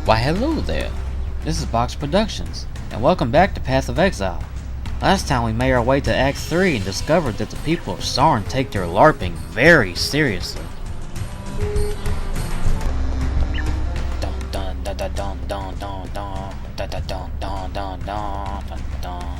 Why hello there, this is B.O.X Productions, and welcome back to Path of Exile. Last time we made our way to Act 3 and discovered that the people of Sarn take their LARPing very seriously. Dun dun dun dun dun dun dun dun dun dun dun dun dun dun.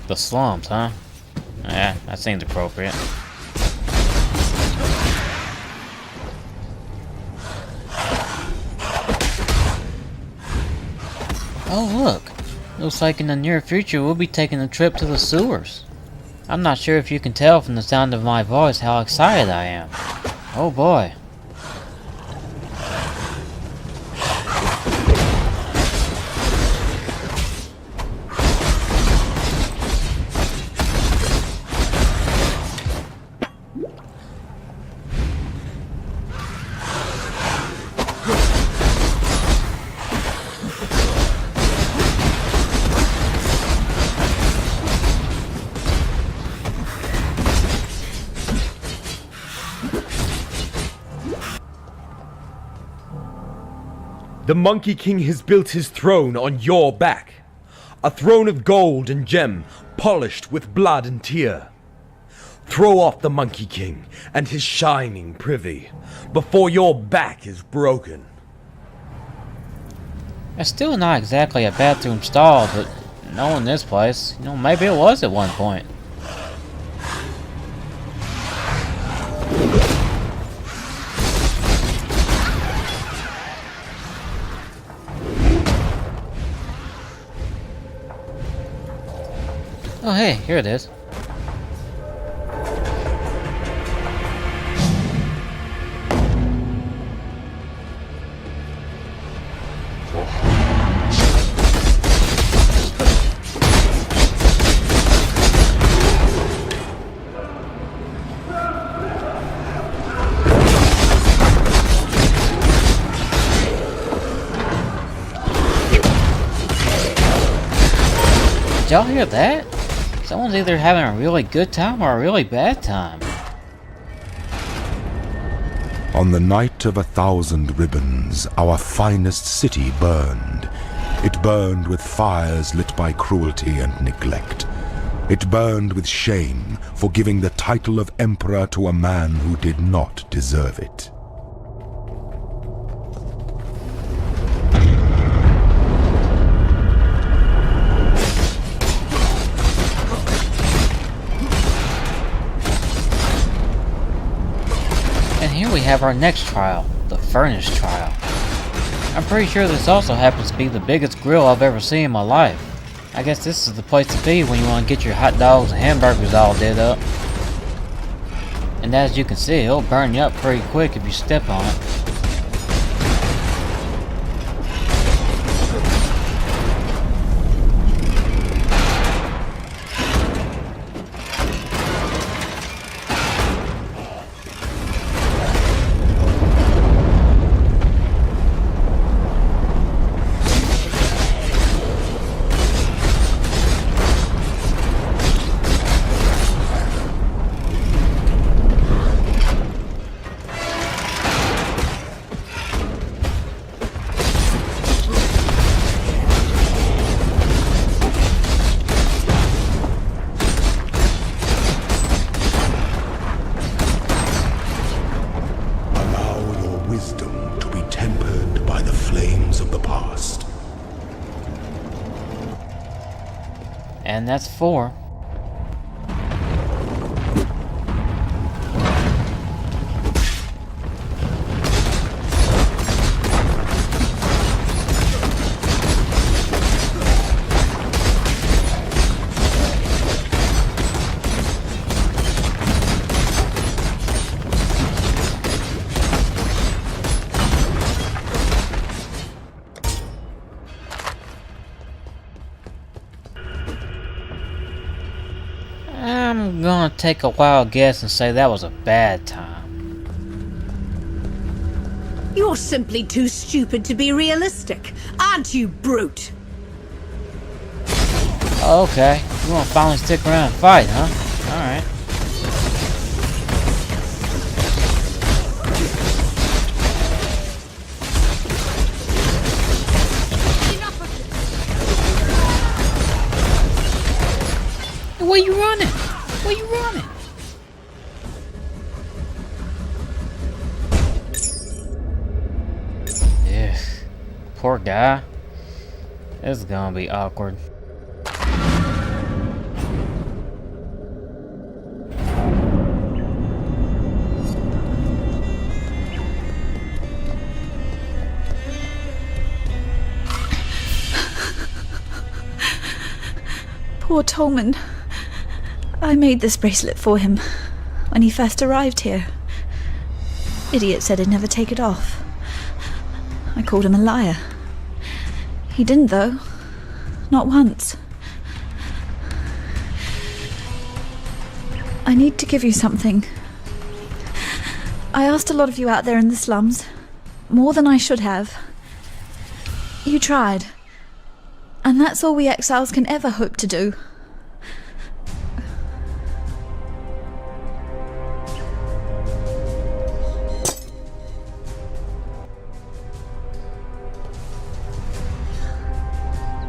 The slums, huh? Yeah, that seems appropriate. Oh look! Looks like in the near future we'll be taking a trip to the sewers. I'm not sure if you can tell from the sound of my voice how excited I am. Oh boy. The Monkey King has built his throne on your back. A throne of gold and gem, polished with blood and tear. Throw off the Monkey King and his shining privy, before your back is broken. It's still not exactly a bathroom stall, but knowing this place, maybe it was at one point. Oh hey, here it is. Did y'all hear that? Someone's either having a really good time or a really bad time. On the night of 1,000 ribbons, our finest city burned. It burned with fires lit by cruelty and neglect. It burned with shame for giving the title of emperor to a man who did not deserve it. Here we have our next trial, the Furnace Trial. I'm pretty sure this also happens to be the biggest grill I've ever seen in my life. I guess this is the place to be when you want to get your hot dogs and hamburgers all did up. And as you can see, it'll burn you up pretty quick if you step on it. And that's 4. I'm gonna take a wild guess and say that was a bad time. You're simply too stupid to be realistic, aren't you, brute? Okay, you wanna finally stick around and fight, huh? Alright. Where you running? Where you running? Yeah, poor guy. This is gonna be awkward. Poor Tolman. I made this bracelet for him when he first arrived here. Idiot said he'd never take it off. I called him a liar. He didn't, though. Not once. I need to give you something. I asked a lot of you out there in the slums. More than I should have. You tried. And that's all we exiles can ever hope to do.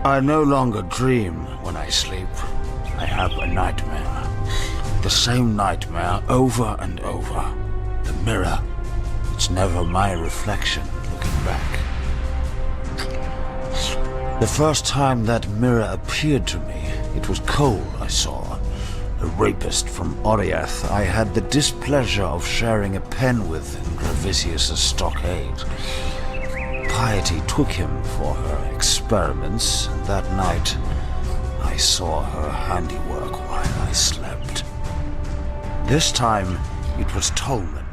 I no longer dream when I sleep. I have a nightmare. The same nightmare over and over. The mirror. It's never my reflection looking back. The first time that mirror appeared to me, it was Cole I saw. A rapist from Oriath I had the displeasure of sharing a pen with in Gravisius' stockade. Piety took him for her experiments, and that night I saw her handiwork while I slept. This time it was Tolman,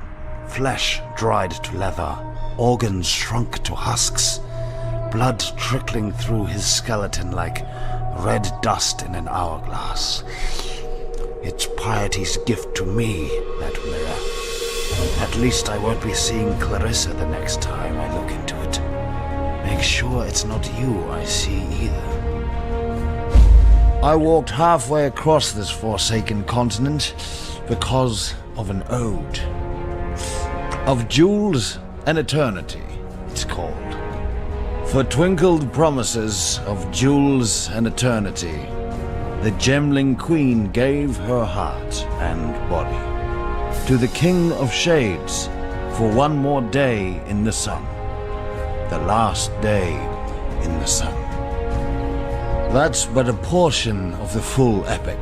flesh dried to leather, organs shrunk to husks, blood trickling through his skeleton like red dust in an hourglass. It's Piety's gift to me, that mirror. At least I won't be seeing Clarissa the next time I look into it. Make sure it's not you I see either. I walked halfway across this forsaken continent because of an ode. Of jewels and eternity, it's called. For twinkled promises of jewels and eternity, the Gemling Queen gave her heart and body to the King of Shades for one more day in the sun. The last day in the sun. That's but a portion of the full epic.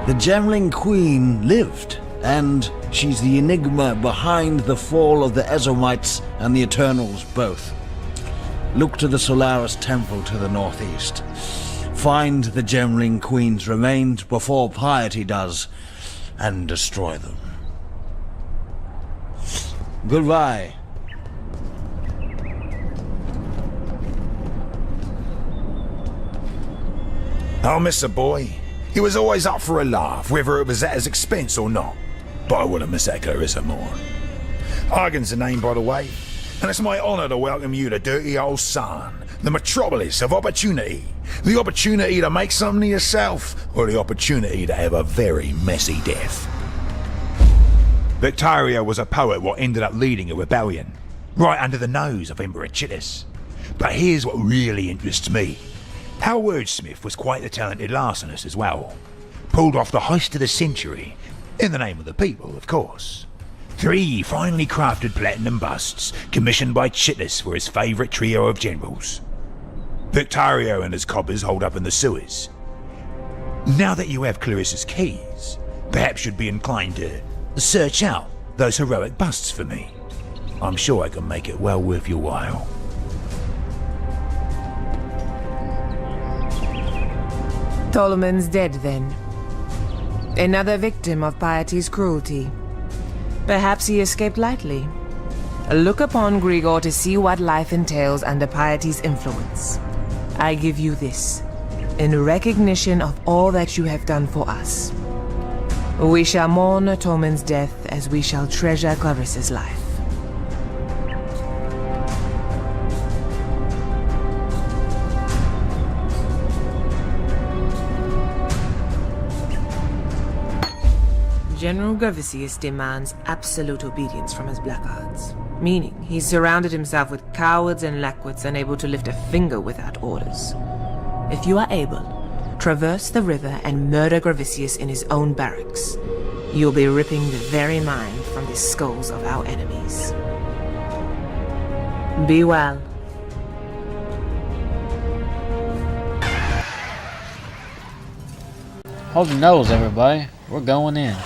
The Gemling Queen lived, and she's the enigma behind the fall of the Ezomites and the Eternals both. Look to the Solaris Temple to the northeast. Find the Gemling Queen's remains before Piety does, and destroy them. Goodbye. I'll miss a boy. He was always up for a laugh, whether it was at his expense or not. But I wouldn't miss that Clarissa more. Argan's the name, by the way, and it's my honour to welcome you to dirty old Sarn, the metropolis of opportunity. The opportunity to make something of yourself, or the opportunity to have a very messy death. Victaria was a poet what ended up leading a rebellion, right under the nose of Emperor Chittis. But here's what really interests me. Our wordsmith was quite a talented larcenist as well. Pulled off the heist of the century, in the name of the people, of course. 3 finely crafted platinum busts, commissioned by Chittis for his favourite trio of generals. Victario and his coppers hold up in the sewers. Now that you have Clarissa's keys, perhaps you'd be inclined to search out those heroic busts for me. I'm sure I can make it well worth your while. Tolman's dead then. Another victim of Piety's cruelty. Perhaps he escaped lightly. Look upon Grigor to see what life entails under Piety's influence. I give you this, in recognition of all that you have done for us. We shall mourn Tolman's death as we shall treasure Clariss's life. General Gravisius demands absolute obedience from his blackguards, meaning he's surrounded himself with cowards and lackwits unable to lift a finger without orders. If you are able, traverse the river and murder Gravisius in his own barracks. You'll be ripping the very mind from the skulls of our enemies. Be well. Hold your nose, everybody. We're going in.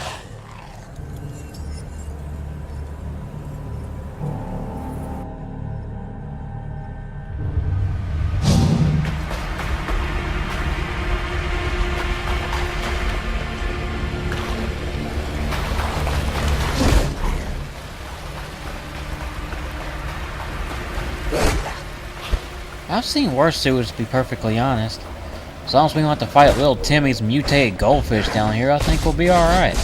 I've seen worse sewers, to be perfectly honest. As long as we don't have to fight little Timmy's mutated goldfish down here, I think we'll be alright.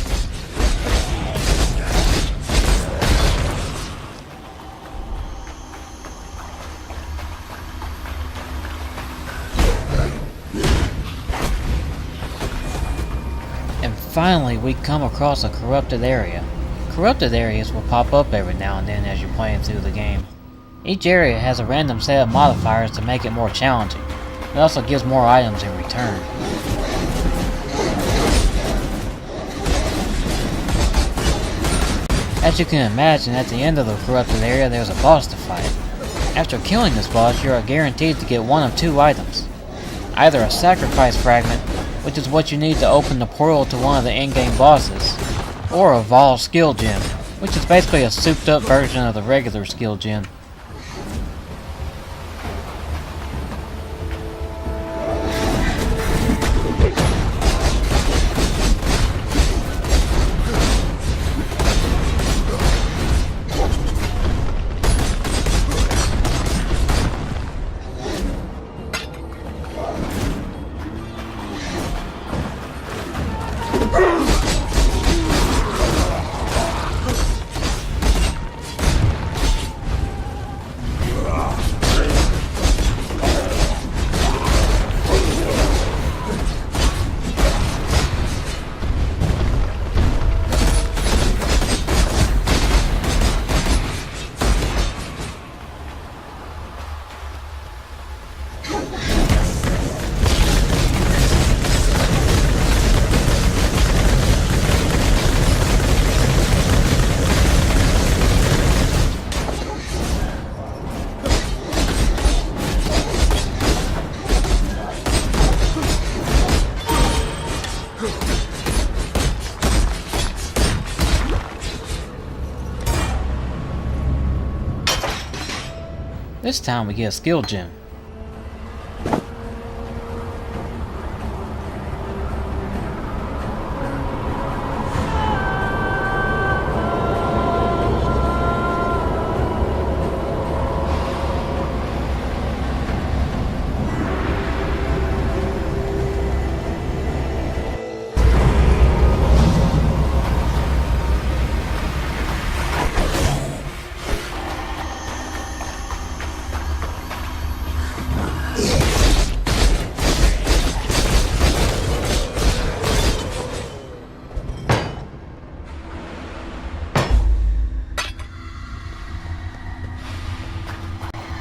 And finally, we come across a corrupted area. Corrupted areas will pop up every now and then as you're playing through the game. Each area has a random set of modifiers to make it more challenging. It also gives more items in return. As you can imagine, at the end of the corrupted area there's a boss to fight. After killing this boss, you are guaranteed to get one of two items. Either a sacrifice fragment, which is what you need to open the portal to one of the in-game bosses, or a Vol skill gem, which is basically a souped up version of the regular skill gem. This time we get a skill gem.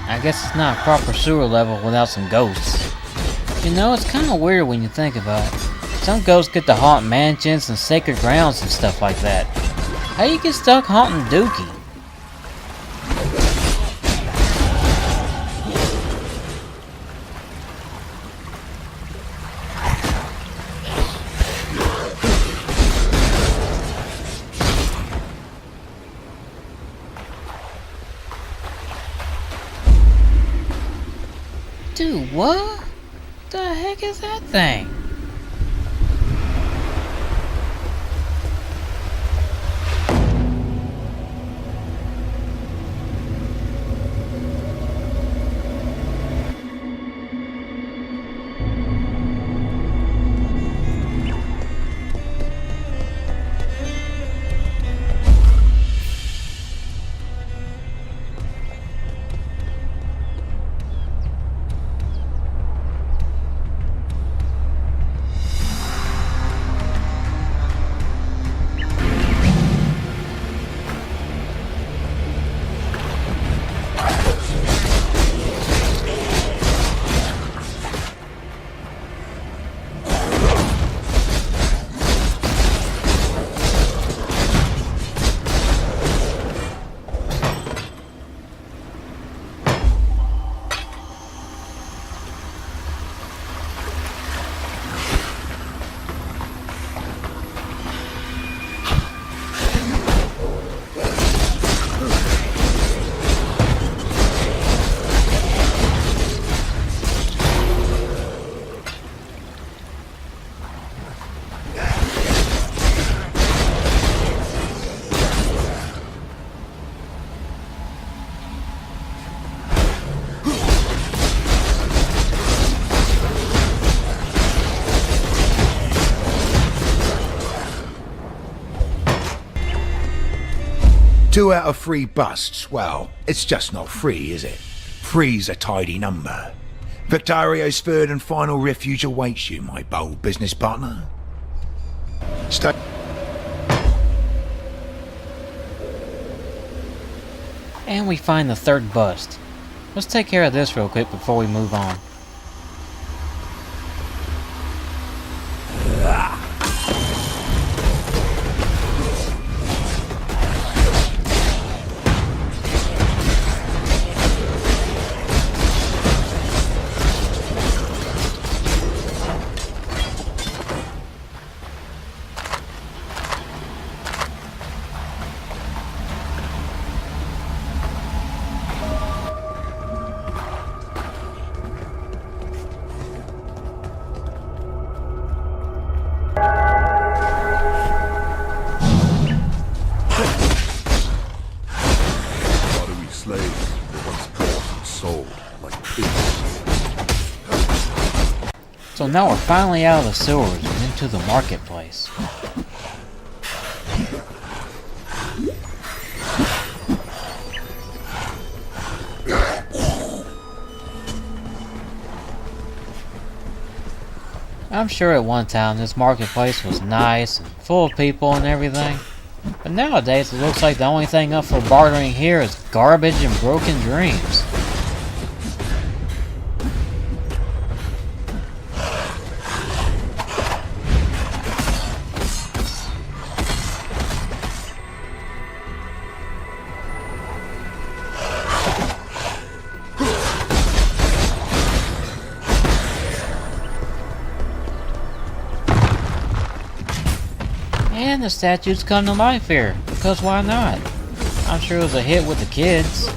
I guess it's not a proper sewer level without some ghosts. You know, it's kinda weird when you think about it. Some ghosts get to haunt mansions and sacred grounds and stuff like that. How you get stuck haunting Dookie? Dude, what? The heck is that thing? 2 out of 3 busts. Well, it's just not 3, is it? 3's a tidy number. Victario's third and final refuge awaits you, my bold business partner. Stay. And we find the third bust. Let's take care of this real quick before we move on. So now we're finally out of the sewers and into the marketplace. I'm sure at one time this marketplace was nice and full of people and everything, but nowadays it looks like the only thing up for bartering here is garbage and broken dreams. And the statues come to life here, because why not? I'm sure it was a hit with the kids.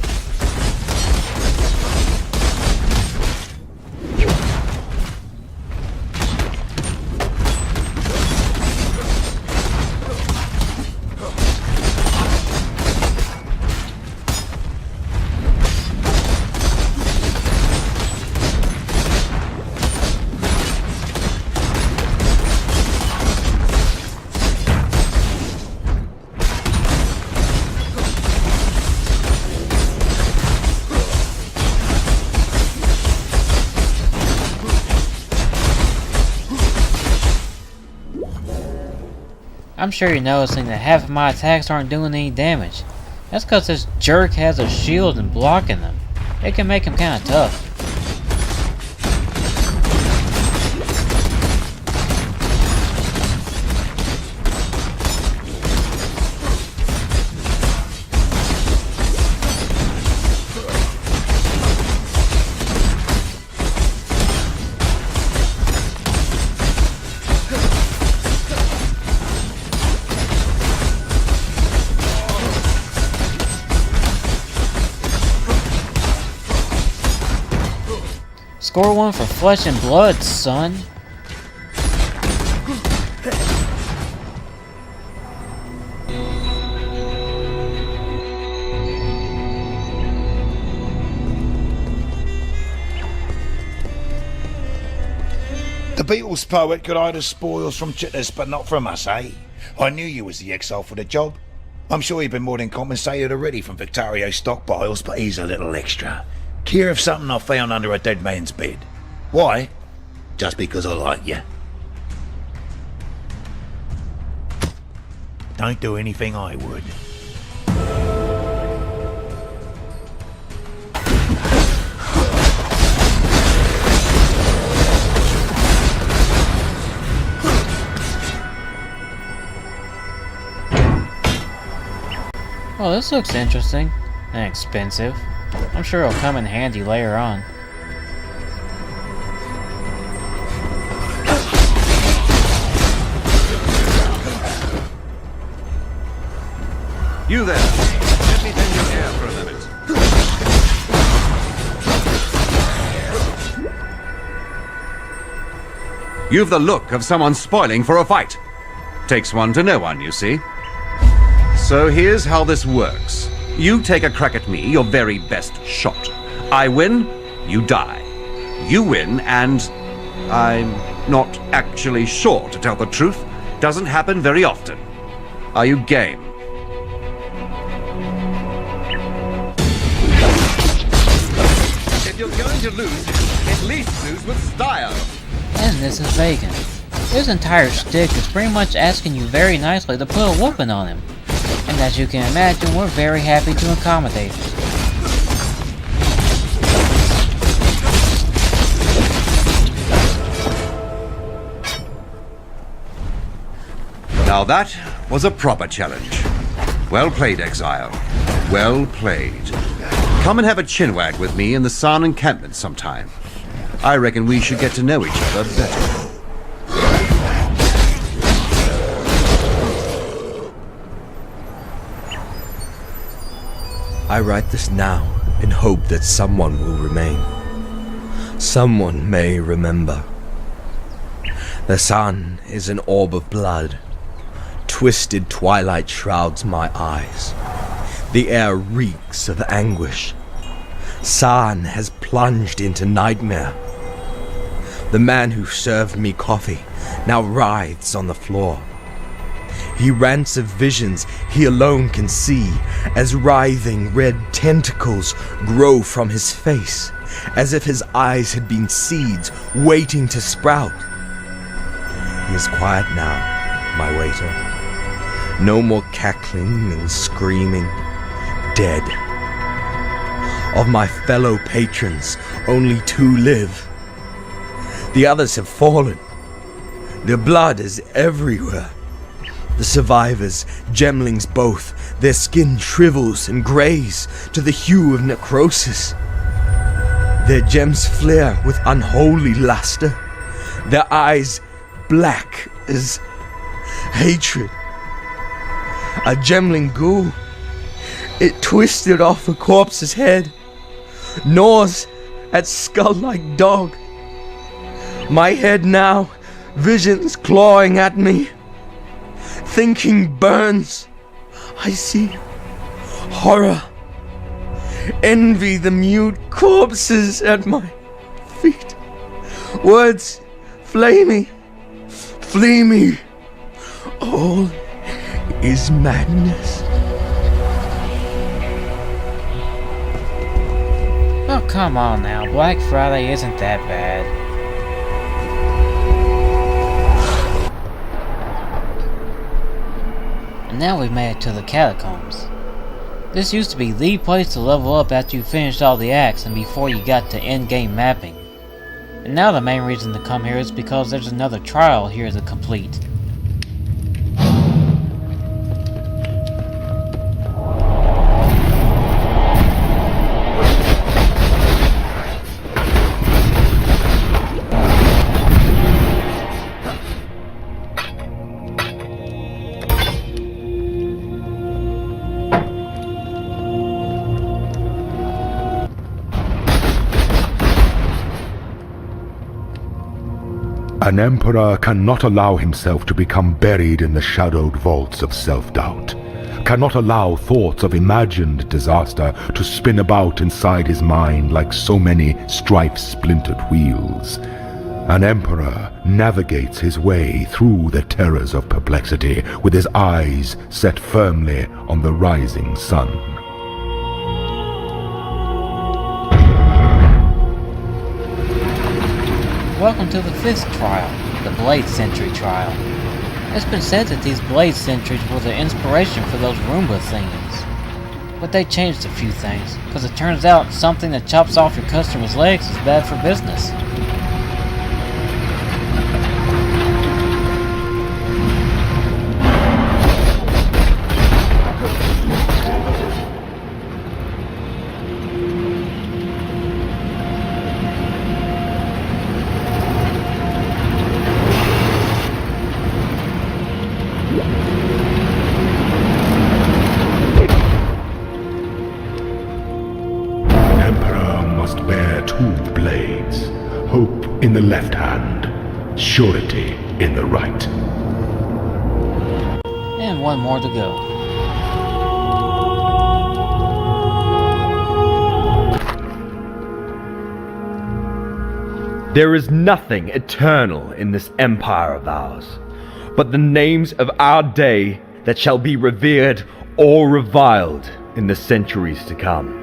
I'm sure you're noticing that half of my attacks aren't doing any damage. That's because this jerk has a shield and blocking them. It can make him kinda tough. Score one for flesh and blood, son. The Beatles poet could hide the spoils from Chitters, but not from us, eh? I knew you was the exile for the job. I'm sure you've been more than compensated already from Victario's stockpiles, but here's a little extra. Care of something I found under a dead man's bed. Why? Just because I like you. Don't do anything I would. Well, this looks interesting and expensive. I'm sure it'll come in handy later on. You there! Let me tend your ear for a minute. You've the look of someone spoiling for a fight. Takes one to know one, you see. So here's how this works. You take a crack at me, your very best shot. I win, you die. You win, and I'm not actually sure, to tell the truth. Doesn't happen very often. Are you game? you're going to lose, at least lose with style. And this is Bacon. His entire shtick is pretty much asking you very nicely to put a whooping on him. And as you can imagine, we're very happy to accommodate it. Now that was a proper challenge. Well played, Exile. Well played. Come and have a chinwag with me in the San encampment sometime. I reckon we should get to know each other better. I write this now in hope that someone will remain. Someone may remember. The sun is an orb of blood. Twisted twilight shrouds my eyes. The air reeks of anguish. San has plunged into nightmare. The man who served me coffee now writhes on the floor. He rants of visions he alone can see as writhing red tentacles grow from his face, as if his eyes had been seeds waiting to sprout. He is quiet now, my waiter. No more cackling and screaming. Dead. Of my fellow patrons, only 2 live. The others have fallen. Their blood is everywhere. The survivors, gemlings both, their skin shrivels and grays to the hue of necrosis. Their gems flare with unholy luster, their eyes black as hatred. A gemling ghoul, it twisted off a corpse's head, gnaws at skull-like dog. My head now, visions clawing at me. Thinking burns. I see horror. Envy the mute corpses at my feet. Words flay me. Flee me. All is madness. Oh, come on now. Black Friday isn't that bad. And now we've made it to the catacombs. This used to be the place to level up after you finished all the acts and before you got to endgame mapping. And now the main reason to come here is because there's another trial here to complete. An emperor cannot allow himself to become buried in the shadowed vaults of self-doubt, cannot allow thoughts of imagined disaster to spin about inside his mind like so many strife-splintered wheels. An emperor navigates his way through the terrors of perplexity with his eyes set firmly on the rising sun. Welcome to the 5th trial, the Blade Sentry trial. It's been said that these Blade Sentries were the inspiration for those Roomba thingies. But they changed a few things, because it turns out something that chops off your customer's legs is bad for business. Hope in the left hand, surety in the right. And one more to go. There is nothing eternal in this empire of ours, but the names of our day that shall be revered or reviled in the centuries to come.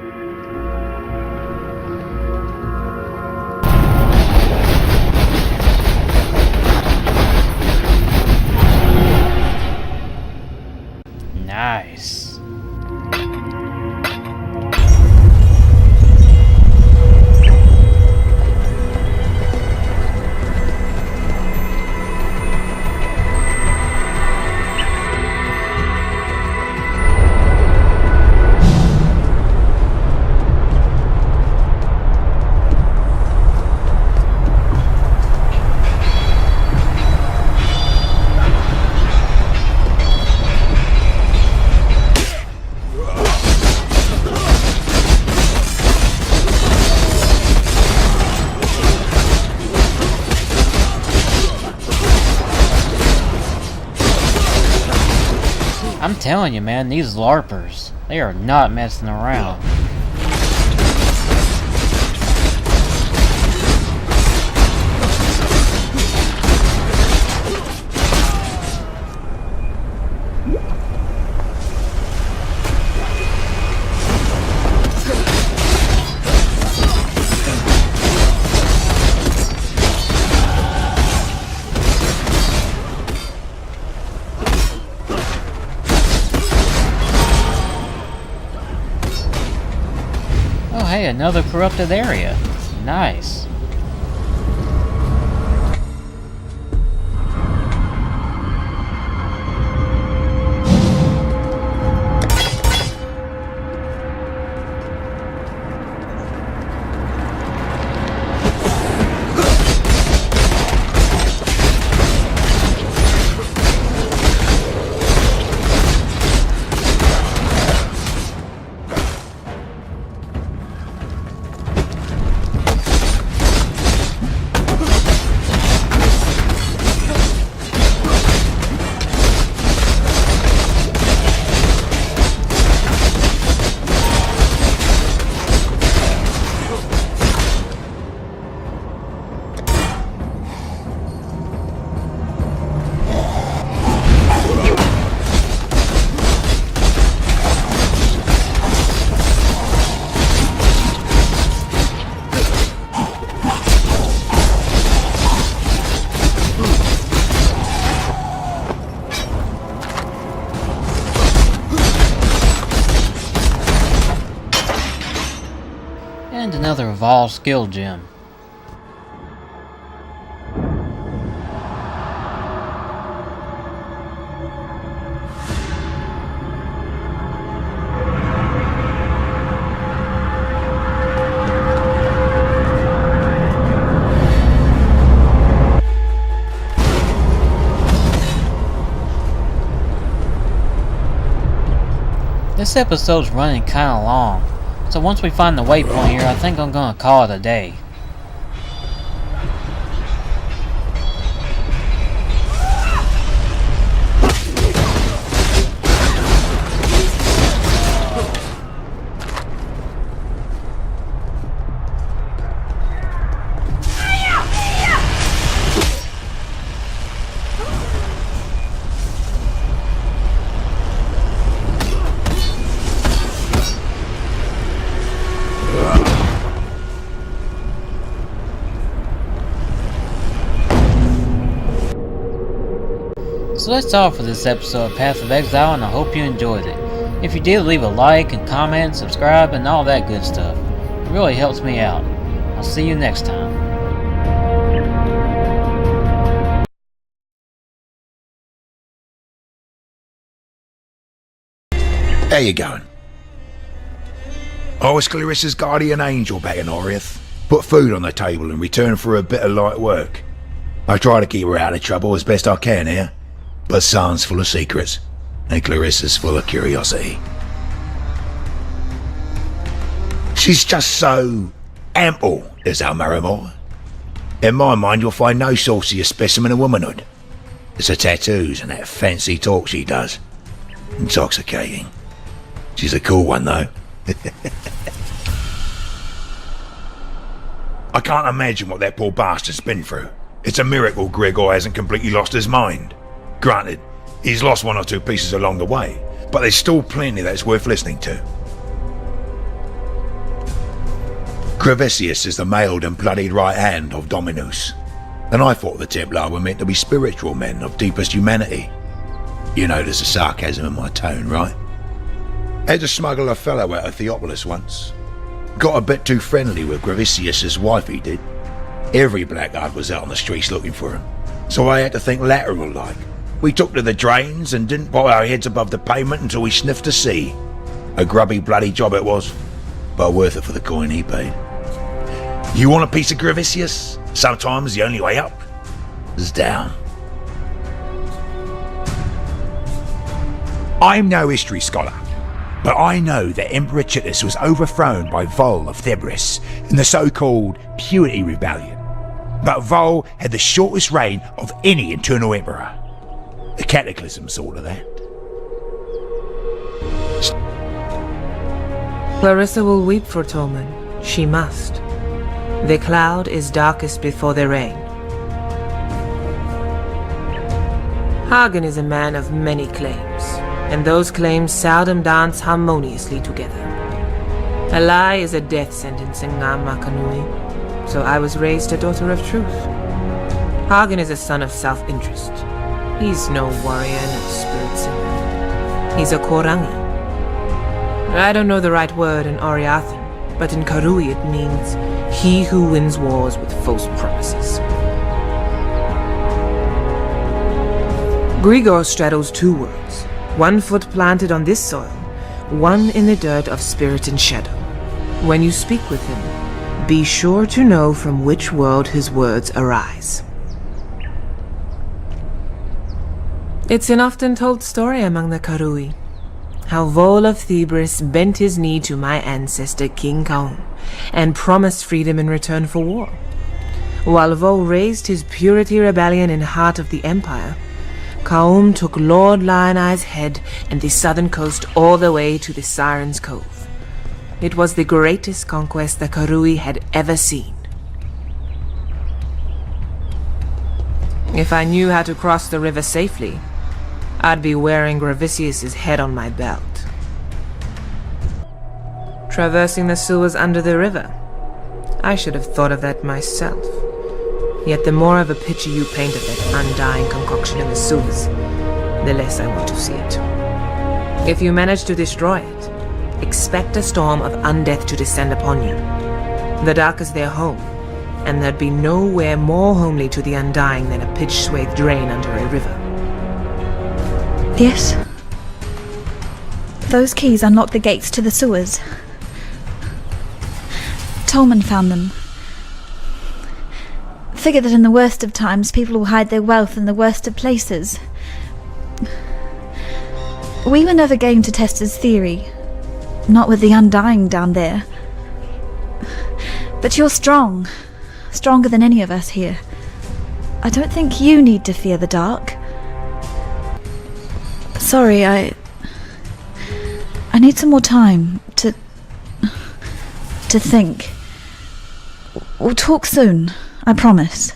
I'm telling you, man, these LARPers, they are not messing around. Hey, another corrupted area. Nice. And another Vol skill gem. This episode's running kinda long, so once we find the waypoint here, I think I'm gonna call it a day. So that's all for this episode of Path of Exile, and I hope you enjoyed it. If you did, leave a like and comment, subscribe, and all that good stuff. It really helps me out. I'll see you next time. How you going? I was Clarissa's guardian angel back in Oriath. Put food on the table in return for a bit of light work. I try to keep her out of trouble as best I can here. But San's full of secrets, and Clarissa's full of curiosity. She's just so ample, is our Marimore. In my mind, you'll find no saucier specimen of womanhood. It's her tattoos and that fancy talk she does. Intoxicating. She's a cool one, though. I can't imagine what that poor bastard's been through. It's a miracle Gregor hasn't completely lost his mind. Granted, he's lost one or two pieces along the way, but there's still plenty that's worth listening to. Gravisius is the mailed and bloodied right hand of Dominus, and I thought the Templar were meant to be spiritual men of deepest humanity. You notice the sarcasm in my tone, right? Had to smuggle a fellow out of Theopolis once. Got a bit too friendly with Gravisius's wife, he did. Every blackguard was out on the streets looking for him, so I had to think lateral-like. We took to the drains and didn't put our heads above the pavement until we sniffed the sea. A grubby bloody job it was, but worth it for the coin he paid. You want a piece of Gravisius? Sometimes the only way up is down. I'm no history scholar, but I know that Emperor Chittus was overthrown by Vol of Thebris in the so-called Purity Rebellion. But Vol had the shortest reign of any internal emperor. A cataclysm sort of that. Clarissa will weep for Tolman. She must. The cloud is darkest before the rain. Hagen is a man of many claims, and those claims seldom dance harmoniously together. A lie is a death sentence in Makanui, so I was raised a daughter of truth. Hagen is a son of self-interest. He's no warrior, no spirit singer. He's a Korangi. I don't know the right word in Oriathan, but in Karui it means he who wins wars with false promises. Grigor straddles two worlds, one foot planted on this soil, one in the dirt of spirit and shadow. When you speak with him, be sure to know from which world his words arise. It's an often told story among the Karui, how Vol of Thebris bent his knee to my ancestor King Kaum and promised freedom in return for war. While Vol raised his Purity Rebellion in heart of the Empire, Kaum took Lord Lion-Eye's head and the southern coast all the way to the Siren's Cove. It was the greatest conquest the Karui had ever seen. If I knew how to cross the river safely, I'd be wearing Gravicius's head on my belt. Traversing the sewers under the river. I should have thought of that myself. Yet the more of a picture you paint of that undying concoction in the sewers, the less I want to see it. If you manage to destroy it, expect a storm of undeath to descend upon you. The dark is their home, and there'd be nowhere more homely to the undying than a pitch-swathed drain under a river. Yes. Those keys unlock the gates to the sewers. Tolman found them. Figure that in the worst of times, people will hide their wealth in the worst of places. We were never game to test his theory. Not with the undying down there. But you're strong. Stronger than any of us here. I don't think you need to fear the dark. Sorry, I need some more time to think. We'll talk soon, I promise.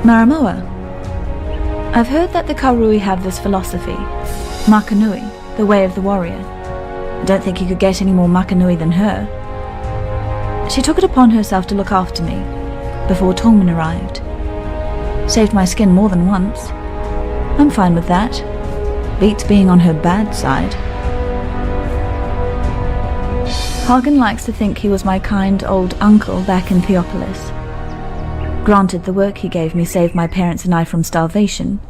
Maramoa, I've heard that the Karui have this philosophy, Makanui, the way of the warrior. I don't think you could get any more Makanui than her. She took it upon herself to look after me before Tolman arrived. Saved my skin more than once. I'm fine with that. Beats being on her bad side. Hagen likes to think he was my kind old uncle back in Theopolis. Granted, the work he gave me saved my parents and I from starvation.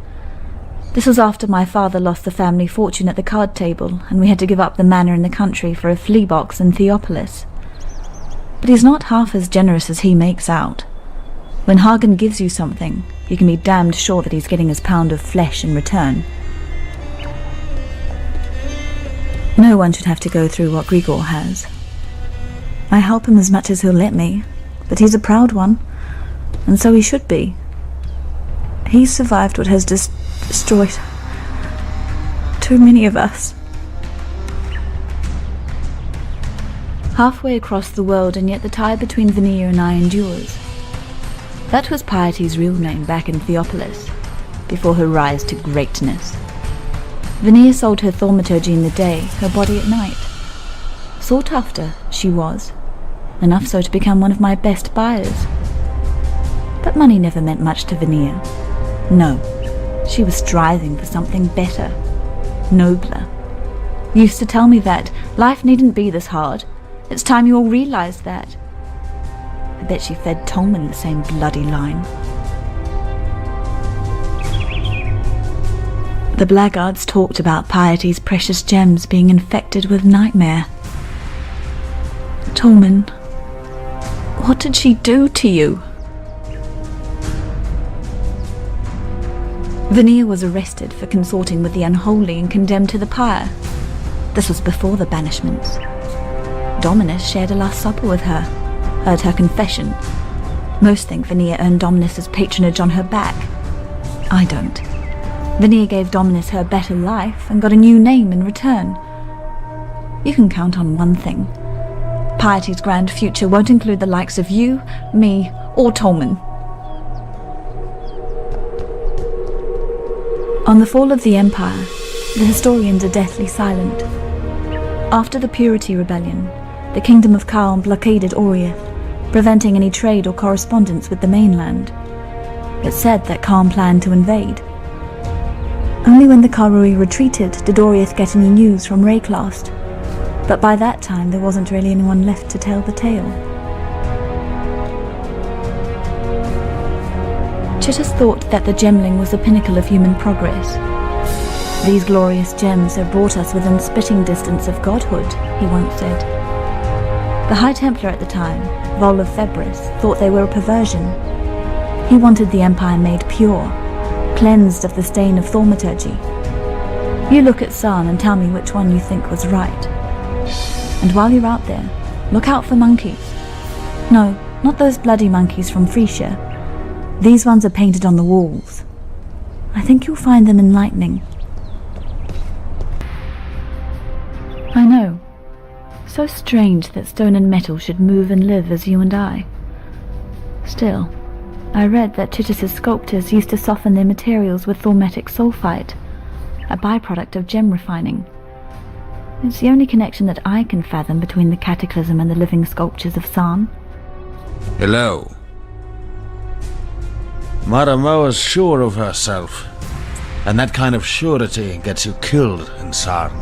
This was after my father lost the family fortune at the card table, and we had to give up the manor in the country for a flea box in Theopolis. But he's not half as generous as he makes out. When Hagen gives you something, you can be damned sure that he's getting his pound of flesh in return. No one should have to go through what Grigor has. I help him as much as he'll let me, but he's a proud one, and so he should be. He's survived what has destroyed too many of us. Halfway across the world, and yet the tie between Vanilla and I endures. That was Piety's real name back in Theopolis, before her rise to greatness. Vanilla sold her thaumaturgy in the day, her body at night. Sought after, she was, enough so to become one of my best buyers. But money never meant much to Vanilla. No, she was striving for something better, nobler. Used to tell me that life needn't be this hard. It's time you all realized that. I bet she fed Tolman the same bloody line. The blackguards talked about Piety's precious gems being infected with nightmare. Tolman, what did she do to you? Vanilla was arrested for consorting with the unholy and condemned to the pyre. This was before the banishments. Dominus shared a last supper with her, heard her confession. Most think Vanilla earned Dominus's patronage on her back. I don't. Vanilla gave Dominus her better life and got a new name in return. you can count on one thing. Piety's grand future won't include the likes of you, me, or Tolman. On the fall of the Empire, the historians are deathly silent. After the Purity Rebellion, the Kingdom of Kalm blockaded Oriath, preventing any trade or correspondence with the mainland. It's said that Kalm planned to invade. Only when the Karui retreated did Oriath get any news from Rayclast, but by that time there wasn't really anyone left to tell the tale. Chittus thought that the gemling was the pinnacle of human progress. These glorious gems have brought us within spitting distance of godhood, he once said. The High Templar at the time, Vol of Febris, thought they were a perversion. He wanted the Empire made pure, cleansed of the stain of thaumaturgy. You look at San and tell me which one you think was right. And while you're out there, look out for monkeys. No, not those bloody monkeys from Frisia. These ones are painted on the walls. I think you'll find them enlightening. I know. So strange that stone and metal should move and live as you and I. Still, I read that Chittus's sculptors used to soften their materials with thaumatic sulfite, a byproduct of gem refining. It's the only connection that I can fathom between the cataclysm and the living sculptures of San. Hello. Maramoa's sure of herself, and that kind of surety gets you killed in Sarn.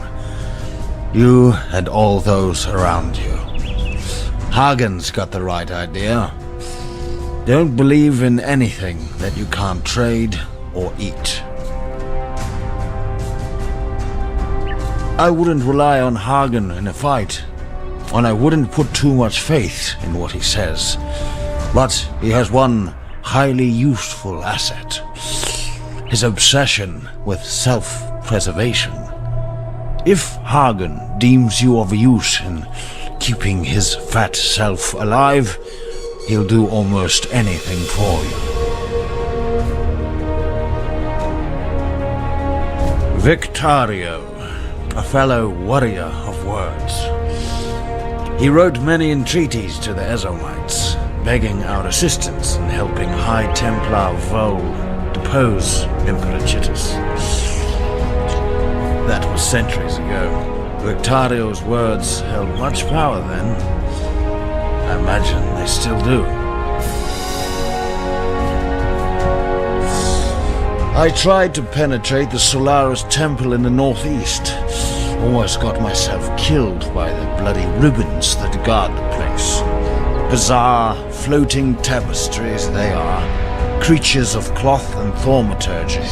You and all those around you. Hagen's got the right idea. Don't believe in anything that you can't trade or eat. I wouldn't rely on Hagen in a fight, and I wouldn't put too much faith in what he says. But he has one highly useful asset. His obsession with self-preservation. If Hagen deems you of use in keeping his fat self alive, he'll do almost anything for you. Victario, a fellow warrior of words. He wrote many entreaties to the Ezomites, begging our assistance in helping High Templar Vol depose Emperor Chittus. That was centuries ago. Victario's words held much power then. I imagine they still do. I tried to penetrate the Solaris Temple in the northeast. Almost got myself killed by the bloody ribbons that guard the place. Bizarre, floating tapestries they are, creatures of cloth and thaumaturgy.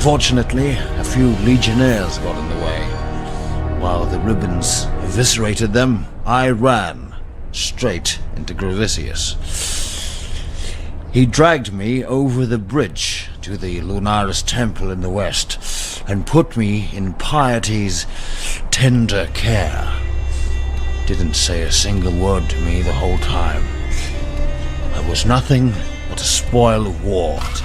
Fortunately, a few legionnaires got in the way. While the ribbons eviscerated them, I ran straight into Gravisius. He dragged me over the bridge to the Lunaris Temple in the west and put me in Piety's tender care. Didn't say a single word to me the whole time. I was nothing but a spoil of war to